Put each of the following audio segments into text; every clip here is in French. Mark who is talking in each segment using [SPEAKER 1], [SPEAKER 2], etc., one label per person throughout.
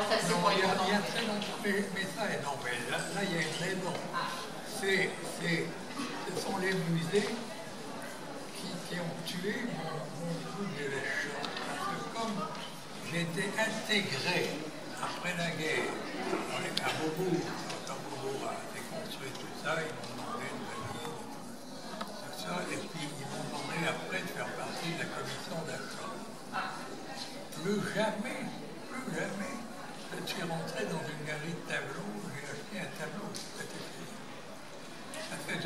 [SPEAKER 1] c'est assez pour
[SPEAKER 2] il y a
[SPEAKER 1] longtemps.
[SPEAKER 2] très longtemps, mais ça, non, mais là, il y a une raison. Ce sont les musées qui ont tué mon goût de la chose. Parce que comme j'ai été intégré après la guerre, à Beaubourg, quand Beaubourg a été construit tout ça, ils m'ont demandé de venir, tout ça, et puis ils m'ont demandé après de faire partie de la commission d'achat. Plus jamais, je suis rentré dans une galerie de tableaux, j'ai acheté un tableau, c'était fini. Ça fait,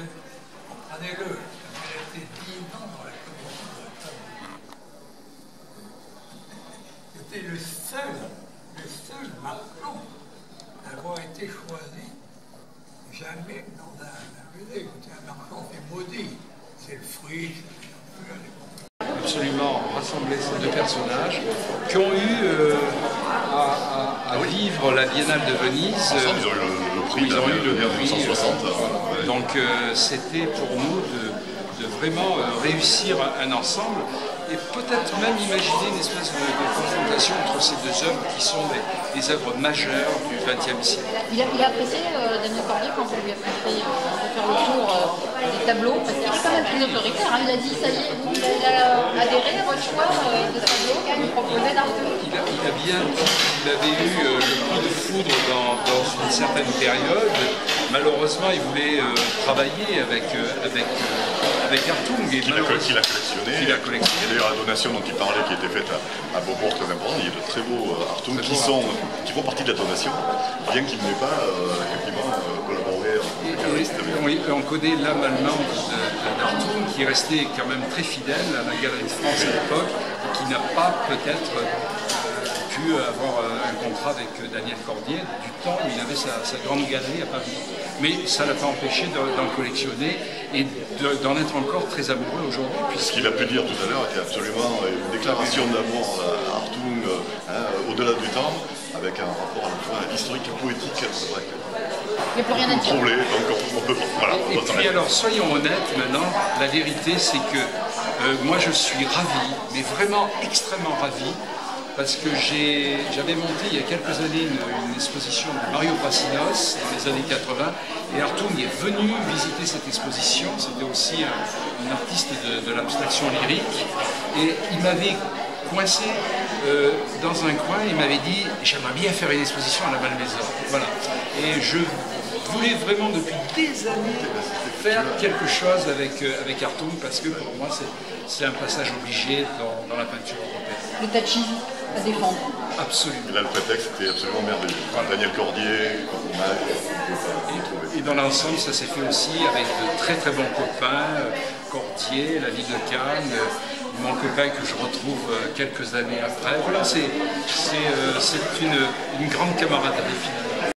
[SPEAKER 2] comprenez-le, j'ai resté 10 ans dans la commission d'achat. C'était le seul marquant d'avoir été choisi. Jamais dans un musée, un marquant c'est maudit, c'est le fruit,
[SPEAKER 3] absolument rassembler ces deux personnages qui ont eu à vivre la Biennale de Venise.
[SPEAKER 4] Ensemble, ils ont eu le prix,
[SPEAKER 3] ils ont eu le prix
[SPEAKER 4] 1960.
[SPEAKER 3] Donc c'était pour nous de vraiment réussir un ensemble et peut-être même imaginer une espèce de confrontation entre ces deux œuvres qui sont des œuvres majeures du XXe siècle.
[SPEAKER 1] Il a apprécié Daniel Cordier quand vous lui avez fait faire le tour des tableaux, parce qu'il est quand même très autoritaire. Hein. Il a dit, ça y est, il a adhéré à votre choix de tableau qu'il nous proposait d'Arthur.
[SPEAKER 3] Il a bien dit qu'il avait eu le prix de foudre dans une certaine période. Malheureusement, il voulait travailler avec Hartung.
[SPEAKER 4] Qu'il a collectionné. Et d'ailleurs, la donation dont il parlait, qui était faite à Beaubourg, très importante, il y a de très beaux Hartung qui font partie de la donation, bien qu'ils n'aient pas effectivement collaboré avec le galeriste.
[SPEAKER 3] On connaît l'âme allemande d'Hartung, qui est resté quand même très fidèle à la Galerie de France à l'époque, et qui n'a pas peut-être pu avoir un contrat avec Daniel Cordier du temps où il avait sa grande galerie à Paris. Mais ça ne l'a pas empêché d'en collectionner et d'en être encore très amoureux aujourd'hui.
[SPEAKER 4] Ce qu'il a pu dire tout à l'heure était absolument une déclaration d'amour à Hartung au-delà du temps, avec un rapport à la fois historique et poétique.
[SPEAKER 1] Il n'y a plus rien à dire.
[SPEAKER 4] Donc on peut, voilà,
[SPEAKER 3] et puis alors, soyons honnêtes maintenant, la vérité c'est que moi je suis ravi, mais vraiment extrêmement ravi, parce que j'avais monté il y a quelques années une exposition de Mario Passinos dans les années 80, et Hartung est venu visiter cette exposition. C'était aussi un artiste de l'abstraction lyrique, et il m'avait coincé dans un coin, il m'avait dit « j'aimerais bien faire une exposition à la Malmaison ». Voilà. Et je voulais vraiment depuis des années faire quelque chose avec Hartung, parce que pour moi c'est un passage obligé dans la peinture européenne.
[SPEAKER 1] Le Tachi à défendre.
[SPEAKER 3] Absolument.
[SPEAKER 4] Et là, le prétexte était absolument merveilleux. Voilà. Daniel Cordier, comme
[SPEAKER 3] et dans l'ensemble, ça s'est fait aussi avec de très très bons copains, Cordier, la ville de Cannes, mon copain que je retrouve quelques années après. Voilà, c'est une grande camaraderie finalement.